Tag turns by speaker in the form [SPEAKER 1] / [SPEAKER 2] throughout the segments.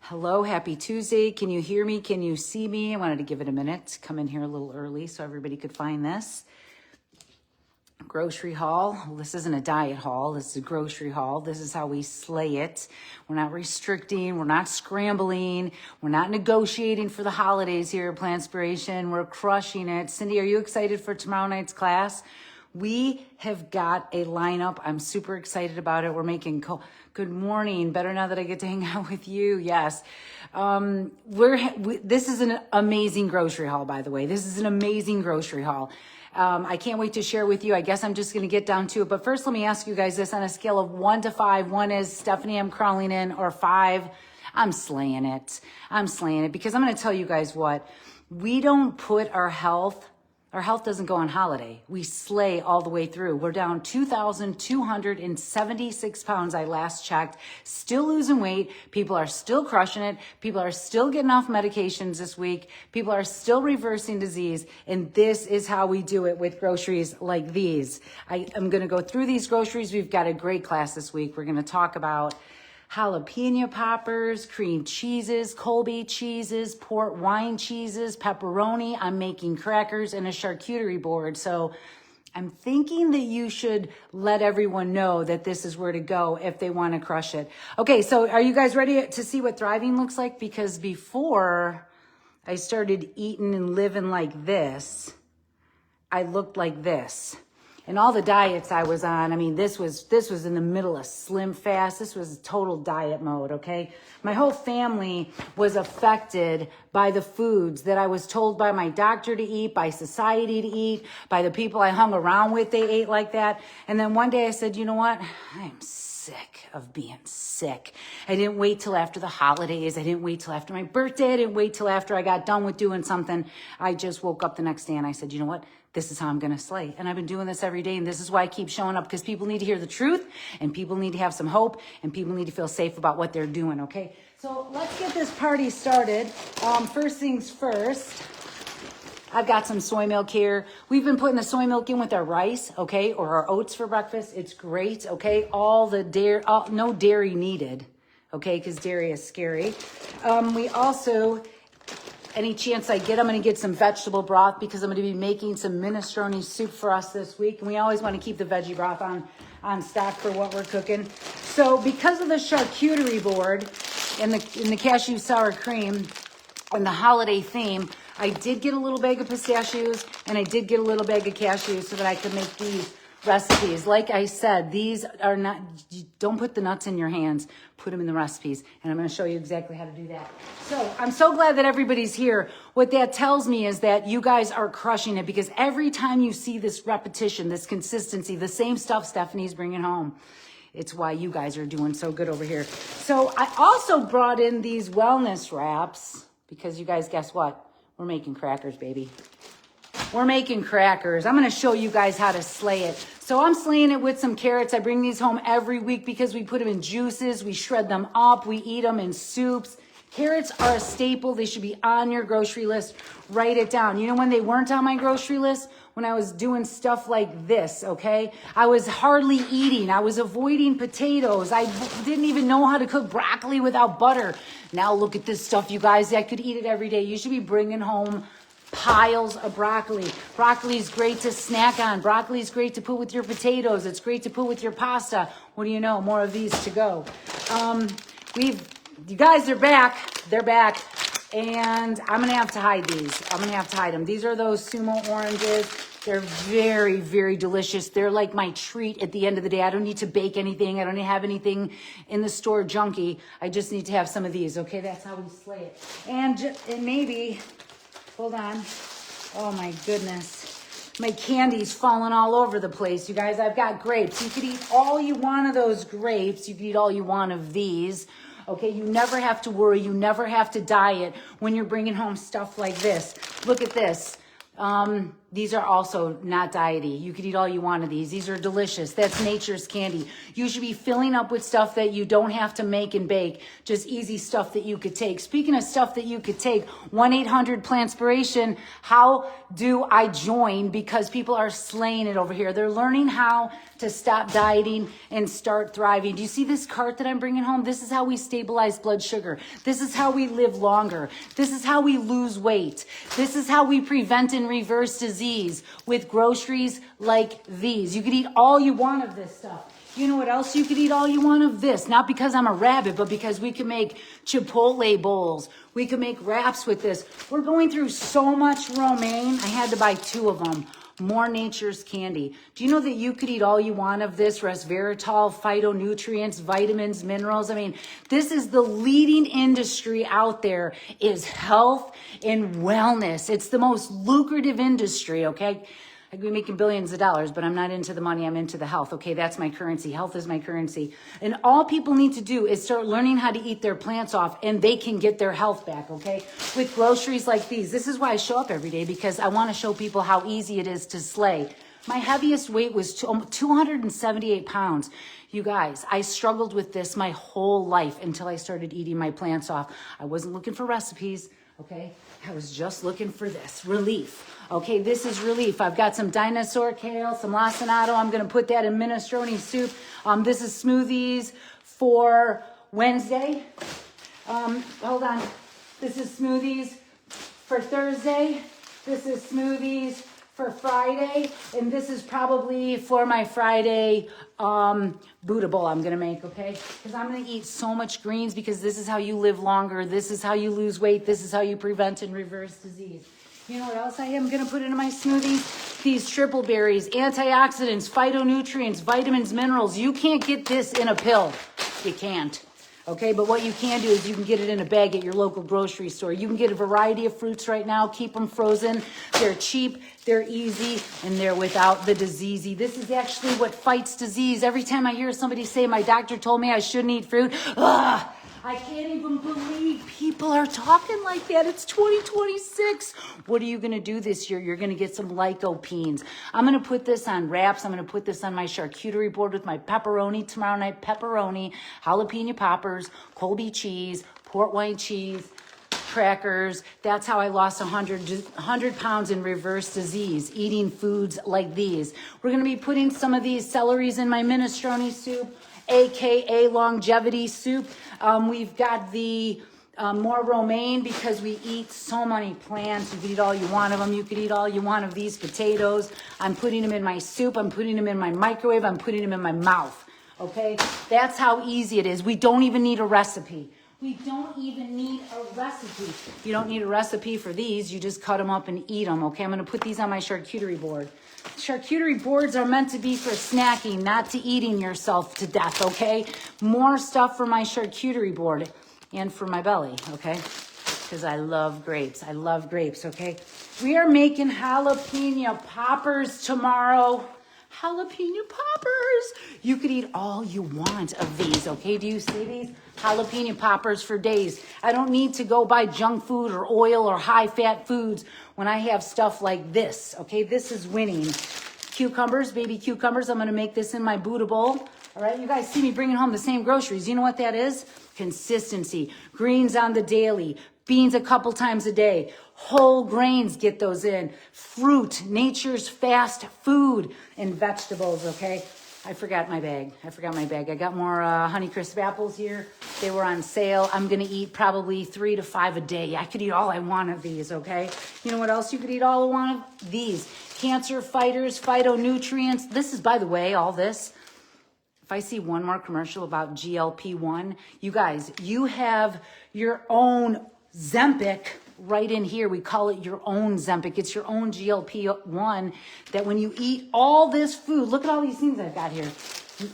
[SPEAKER 1] Hello, happy Tuesday. Can you hear me? Can you see me? I wanted to give it a minute, come in here a little early so everybody could find this. Grocery haul. Well, this isn't a diet haul. This is a grocery haul. This is how we slay it. We're not restricting. We're not scrambling. We're not negotiating for the holidays here at Plantspiration. We're crushing it. Cindy, are you excited for tomorrow night's class? We have got a lineup. I'm super excited about it. We're making good morning. Better now that I get to hang out with you. Yes. This is an amazing grocery haul, by the way. This is an amazing grocery haul. I can't wait to share with you. I guess I'm just going to get down to it. But first, let me ask you guys this on a scale of 1 to 5. 1 is Stephanie, I'm crawling in, or 5, I'm slaying it. I'm slaying it because I'm going to tell you guys what. We don't put our health doesn't go on holiday. We slay all the way through. We're down 2,276 pounds. I last checked. Still losing weight. People are still crushing it. People are still getting off medications this week. People are still reversing disease. And this is how we do it with groceries like these. I am going to go through these groceries. We've got a great class this week. We're going to talk about jalapeno poppers, cream cheeses, Colby cheeses, port wine cheeses, pepperoni. I'm making crackers and a charcuterie board. So I'm thinking that you should let everyone know that this is where to go if they want to crush it. Okay, so are you guys ready to see what thriving looks like? Because before I started eating and living like this, I looked like this. And all the diets I was on, I mean, this was in the middle of Slim Fast. This was total diet mode, okay? My whole family was affected by the foods that I was told by my doctor to eat, by society to eat, by the people I hung around with, they ate like that. And then one day I said, you know what? I'm sick of being sick. I didn't wait till after the holidays. I didn't wait till after my birthday. I didn't wait till after I got done with doing something. I just woke up the next day and I said, you know what? This is how I'm going to slay. And I've been doing this every day. And this is why I keep showing up, because people need to hear the truth and people need to have some hope and people need to feel safe about what they're doing. Okay. So let's get this party started. First things first, I've got some soy milk here. We've been putting the soy milk in with our rice, okay, or our oats for breakfast. It's great, okay? All the dairy, no dairy needed, okay, because dairy is scary. We also, any chance I get, I'm going to get some vegetable broth because I'm going to be making some minestrone soup for us this week. And we always want to keep the veggie broth on stock for what we're cooking. So because of the charcuterie board and the cashew sour cream and the holiday theme, I did get a little bag of pistachios and I did get a little bag of cashews so that I could make these recipes. Like I said, these are not, don't put the nuts in your hands, put them in the recipes. And I'm going to show you exactly how to do that. So I'm so glad that everybody's here. What that tells me is that you guys are crushing it, because every time you see this repetition, this consistency, the same stuff Stephanie's bringing home, it's why you guys are doing so good over here. So I also brought in these wellness wraps because you guys, guess what? We're making crackers, baby. We're making crackers. I'm going to show you guys how to slay it. So I'm slaying it with some carrots. I bring these home every week because we put them in juices. We shred them up. We eat them in soups. Carrots are a staple. They should be on your grocery list. Write it down. You know when they weren't on my grocery list? When I was doing stuff like this, okay? I was hardly eating. I was avoiding potatoes. I didn't even know how to cook broccoli without butter. Now look at this stuff, you guys. I could eat it every day. You should be bringing home piles of broccoli. Broccoli is great to snack on. Broccoli is great to put with your potatoes. It's great to put with your pasta. What do you know? More of these to go. You guys are back. They're back. And I'm going to have to hide these. I'm going to have to hide them. These are those sumo oranges. They're very, very delicious. They're like my treat at the end of the day. I don't need to bake anything. I don't have anything in the store junky. I just need to have some of these. Okay, that's how we slay it. And maybe, hold on. Oh my goodness. My candy's falling all over the place. You guys, I've got grapes. You could eat all you want of those grapes. You could eat all you want of these. Okay, you never have to worry. You never have to diet when you're bringing home stuff like this. Look at this. These are also not diety. You could eat all you want of these. These are delicious. That's nature's candy. You should be filling up with stuff that you don't have to make and bake. Just easy stuff that you could take. Speaking of stuff that you could take, 1-800-Plantspiration. How do I join? Because people are slaying it over here. They're learning how to stop dieting and start thriving. Do you see this cart that I'm bringing home? This is how we stabilize blood sugar. This is how we live longer. This is how we lose weight. This is how we prevent and reverse disease with groceries like these. You could eat all you want of this stuff. You know what else you could eat all you want of this? Not because I'm a rabbit, but because we can make Chipotle bowls. We can make wraps with this. We're going through so much romaine. I had to buy 2 of them. More nature's candy. Do you know that you could eat all you want of this? Resveratrol, phytonutrients, vitamins, minerals. I mean, this is the leading industry out there, is health and wellness. It's the most lucrative industry, okay? I could be making billions of dollars, but I'm not into the money. I'm into the health. Okay, that's my currency. Health is my currency. And all people need to do is start learning how to eat their plants off, and they can get their health back, okay? With groceries like these. This is why I show up every day, because I want to show people how easy it is to slay. My heaviest weight was 278 pounds. You guys, I struggled with this my whole life until I started eating my plants off. I wasn't looking for recipes, okay? I was just looking for this, relief. Okay, this is relief. I've got some dinosaur kale, some lacinato. I'm going to put that in minestrone soup. This is smoothies for Wednesday. Hold on. This is smoothies for Thursday. This is smoothies for Friday. And this is probably for my Friday Buddha bowl I'm going to make, okay? Because I'm going to eat so much greens, because this is how you live longer. This is how you lose weight. This is how you prevent and reverse disease. You know what else I am going to put into my smoothies? These triple berries, antioxidants, phytonutrients, vitamins, minerals. You can't get this in a pill. You can't. Okay, but what you can do is you can get it in a bag at your local grocery store. You can get a variety of fruits right now. Keep them frozen. They're cheap, they're easy, and they're without the diseasey. This is actually what fights disease. Every time I hear somebody say, my doctor told me I shouldn't eat fruit, I can't even believe people are talking like that. It's 2026. What are you going to do this year? You're going to get some lycopenes. I'm going to put this on wraps. I'm going to put this on my charcuterie board with my pepperoni tomorrow night. Pepperoni, jalapeno poppers, Colby cheese, port wine cheese, crackers. That's how I lost 100 pounds in reverse disease, eating foods like these. We're going to be putting some of these celeries in my minestrone soup, AKA longevity soup. We've got the more romaine, because we eat so many plants. You could eat all you want of them. You could eat all you want of these potatoes. I'm putting them in my soup. I'm putting them in my microwave. I'm putting them in my mouth. Okay? That's how easy it is. We don't even need a recipe. We don't even need a recipe. You don't need a recipe for these. You just cut them up and eat them. Okay? I'm going to put these on my charcuterie board. Charcuterie boards are meant to be for snacking, not to eating yourself to death, okay? More stuff for my charcuterie board and for my belly, okay? Because I love grapes. I love grapes, okay? We are making jalapeno poppers tomorrow. Jalapeno poppers. You could eat all you want of these, okay? Do you see these? Jalapeno poppers for days. I don't need to go buy junk food or oil or high-fat foods when I have stuff like this, okay? This is winning. Cucumbers, baby cucumbers. I'm going to make this in my Buddha bowl. All right, you guys see me bringing home the same groceries. You know what that is? Consistency. Greens on the daily. Beans a couple times a day. Whole grains, get those in. Fruit, nature's fast food, and vegetables, okay? I forgot my bag. I got more Honeycrisp apples here. They were on sale. I'm going to eat probably 3 to 5 a day. I could eat all I want of these, okay? You know what else you could eat all I want of? These. Cancer fighters, phytonutrients. This is, by the way, all this. If I see one more commercial about GLP-1, you guys, you have your own Zempic right in here. We call it your own Zempic. It's your own GLP-1 that when you eat all this food, look at all these things I've got here.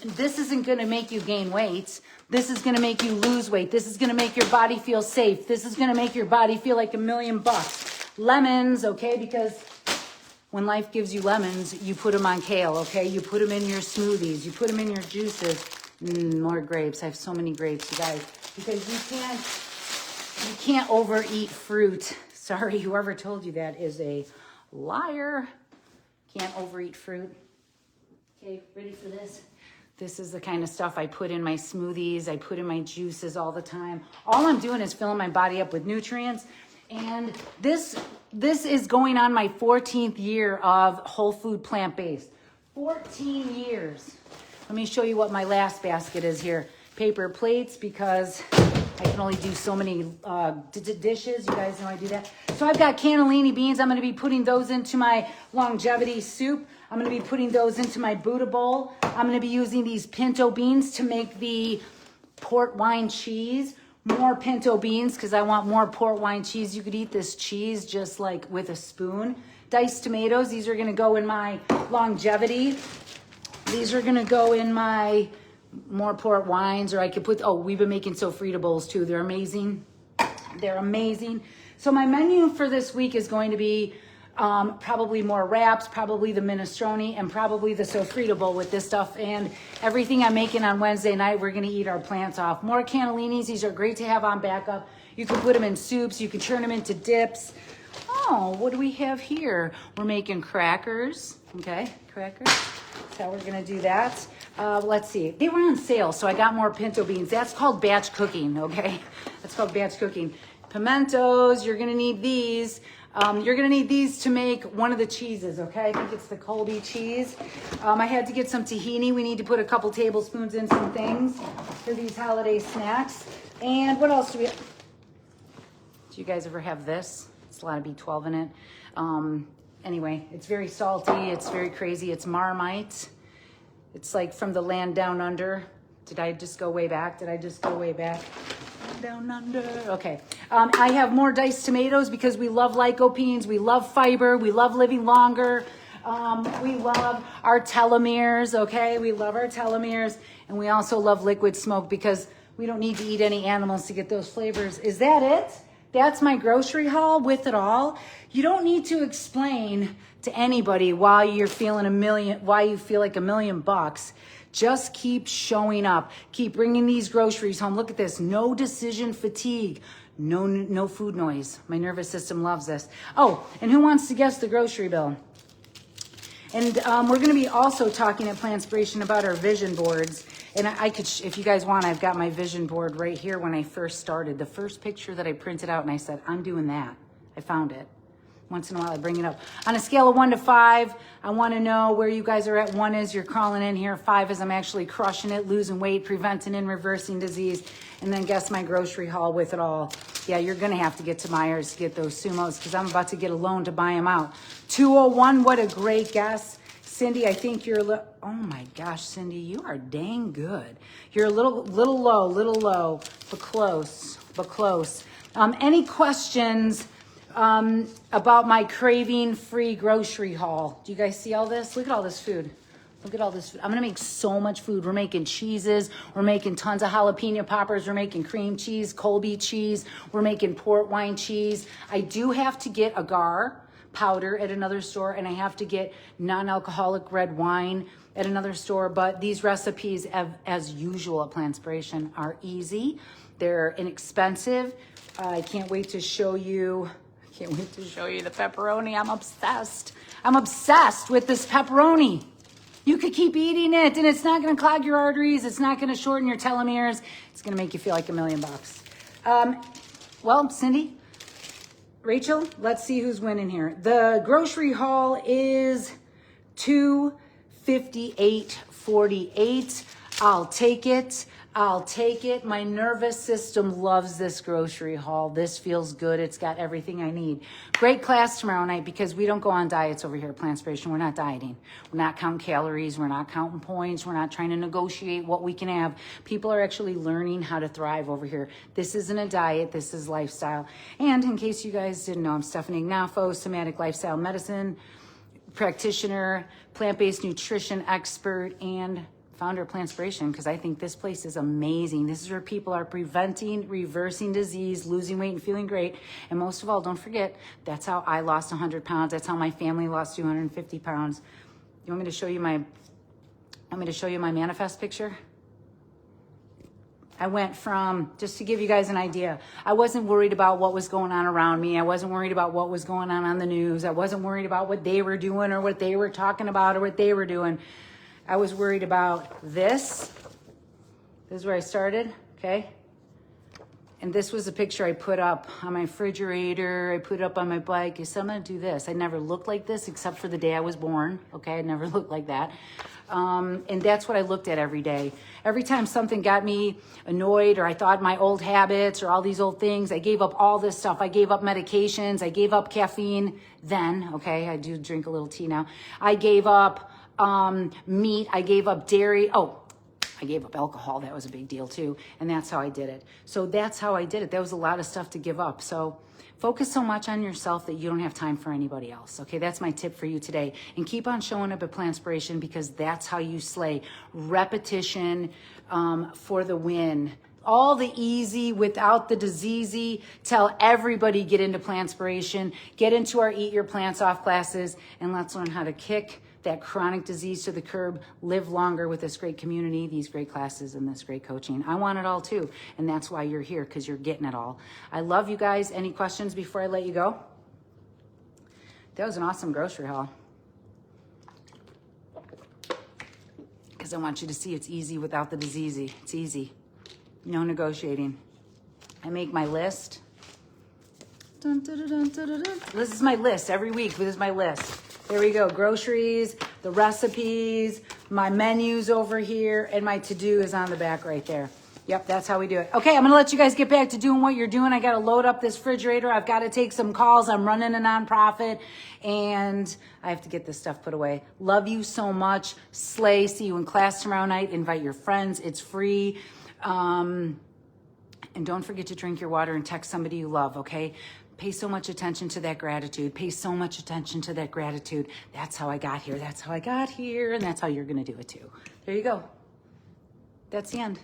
[SPEAKER 1] This isn't going to make you gain weight. This is going to make you lose weight. This is going to make your body feel safe. This is going to make your body feel like $1,000,000. Lemons, okay, because when life gives you lemons, you put them on kale, okay? You put them in your smoothies. You put them in your juices. More grapes. I have so many grapes, you guys, because you can't overeat fruit. Sorry, whoever told you that is a liar. Can't overeat fruit. Okay, ready for this? This is the kind of stuff I put in my smoothies. I put in my juices all the time. All I'm doing is filling my body up with nutrients. And this is going on my 14th year of whole food plant-based. 14 years. Let me show you what my last basket is here. Paper plates, because I can only do so many dishes. You guys know I do that. So I've got cannellini beans. I'm going to be putting those into my longevity soup. I'm going to be putting those into my Buddha bowl. I'm going to be using these pinto beans to make the port wine cheese. More pinto beans because I want more port wine cheese. You could eat this cheese just like with a spoon. Diced tomatoes. These are going to go in my longevity. These are going to go in my more port wines, or I could put, we've been making sofrita bowls too. They're amazing. They're amazing. So my menu for this week is going to be probably more wraps, probably the minestrone, and probably the sofrita bowl with this stuff. And everything I'm making on Wednesday night, we're going to eat our plants off. More cannellinis. These are great to have on backup. You can put them in soups. You can turn them into dips. Oh, what do we have here? We're making crackers. Okay, crackers. That's how we're going to do that. Let's see. They were on sale, so I got more pinto beans. That's called batch cooking, okay? That's called batch cooking. Pimentos, you're going to need these. You're going to need these to make one of the cheeses, okay? I think it's the Colby cheese. I had to get some tahini. We need to put a couple tablespoons in some things for these holiday snacks. And what else do we have? Do you guys ever have this? It's a lot of B12 in it. Anyway, it's very salty. It's very crazy. It's Marmite. It's like from the land down under. Did I just go way back? Down under. Okay. I have more diced tomatoes because we love lycopenes. We love fiber. We love living longer. We love our telomeres. Okay. We love our telomeres. And we also love liquid smoke because we don't need to eat any animals to get those flavors. Is that it? That's my grocery haul with it all. You don't need to explain to anybody why you're feeling why you feel like $1 million. Just keep showing up. Keep bringing these groceries home. Look at this. No decision fatigue. No food noise. My nervous system loves this. Oh, and who wants to guess the grocery bill? And we're going to be also talking at Plantspiration about our vision boards. And I could, if you guys want, I've got my vision board right here when I first started. The first picture that I printed out and I said, I'm doing that. I found it. Once in a while I bring it up. On a scale of 1 to 5, I want to know where you guys are at. 1 is you're crawling in here. 5 is I'm actually crushing it, losing weight, preventing and reversing disease. And then guess my grocery haul with it all. Yeah, you're going to have to get to Myers to get those Sumos because I'm about to get a loan to buy them out. 201, what a great guess. Cindy, I think you're, oh my gosh, Cindy, you are dang good. You're a little low, but close. Any questions about my craving-free grocery haul? Do you guys see all this? Look at all this food. I'm going to make so much food. We're making cheeses. We're making tons of jalapeno poppers. We're making cream cheese, Colby cheese. We're making port wine cheese. I do have to get agar powder at another store, and I have to get non-alcoholic red wine at another store. But these recipes, as usual at Plantspiration, are easy. They're inexpensive. I can't wait to show you the pepperoni. I'm obsessed with this pepperoni. You could keep eating it, and it's not going to clog your arteries. It's not going to shorten your telomeres. It's going to make you feel like $1 million. Well, Cindy, Rachel, let's see who's winning here. The grocery haul is $258.48. I'll take it. My nervous system loves this grocery haul. This feels good. It's got everything I need. Great class tomorrow night because we don't go on diets over here at Plantspiration. We're not dieting. We're not counting calories. We're not counting points. We're not trying to negotiate what we can have. People are actually learning how to thrive over here. This isn't a diet. This is lifestyle. And in case you guys didn't know, I'm Stephanie Ignafo, Somatic Lifestyle Medicine Practitioner, plant-based nutrition expert, and founder of Plantspiration, because I think this place is amazing. This is where people are preventing, reversing disease, losing weight, and feeling great. And most of all, don't forget, that's how I lost 100 pounds. That's how my family lost 250 pounds. You want me to show you my manifest picture? I went from, just to give you guys an idea, I wasn't worried about what was going on around me. I wasn't worried about what was going on the news. I wasn't worried about what they were doing or what they were talking about or what they were doing. I was worried about this. This is where I started, okay? And this was a picture I put up on my refrigerator. I put it up on my bike. I said, I'm going to do this. I never looked like this except for the day I was born. Okay, I never looked like that. And that's what I looked at every day. Every time something got me annoyed or I thought my old habits or all these old things, I gave up all this stuff. I gave up medications. I gave up caffeine then. Okay, I do drink a little tea now. I gave up meat. I gave up dairy. Oh, I gave up alcohol. That was a big deal too. And that's how I did it. So that's how I did it. There was a lot of stuff to give up. So focus so much on yourself that you don't have time for anybody else. Okay, that's my tip for you today. And keep on showing up at Plantspiration because that's how you slay. Repetition for the win. All the easy without the diseasey. Tell everybody get into Plantspiration. Get into our Eat Your Plants Off classes and let's learn how to kick that chronic disease to the curb, live longer with this great community, these great classes, and this great coaching. I want it all too, and that's why you're here, because you're getting it all. I love you guys. Any questions before I let you go? That was an awesome grocery haul. Because I want you to see it's easy without the diseasey. It's easy. No negotiating. I make my list. Dun, dun, dun, dun, dun, dun. This is my list every week. This is my list. There we go. Groceries, the recipes, my menus over here, and my to-do is on the back right there. Yep, that's how we do it. Okay, I'm going to let you guys get back to doing what you're doing. I got to load up this refrigerator. I've got to take some calls. I'm running a nonprofit, and I have to get this stuff put away. Love you so much. Slay. See you in class tomorrow night. Invite your friends. It's free. And don't forget to drink your water and text somebody you love, okay? Pay so much attention to that gratitude. Pay so much attention to that gratitude. That's how I got here. That's how I got here. And that's how you're going to do it too. There you go. That's the end.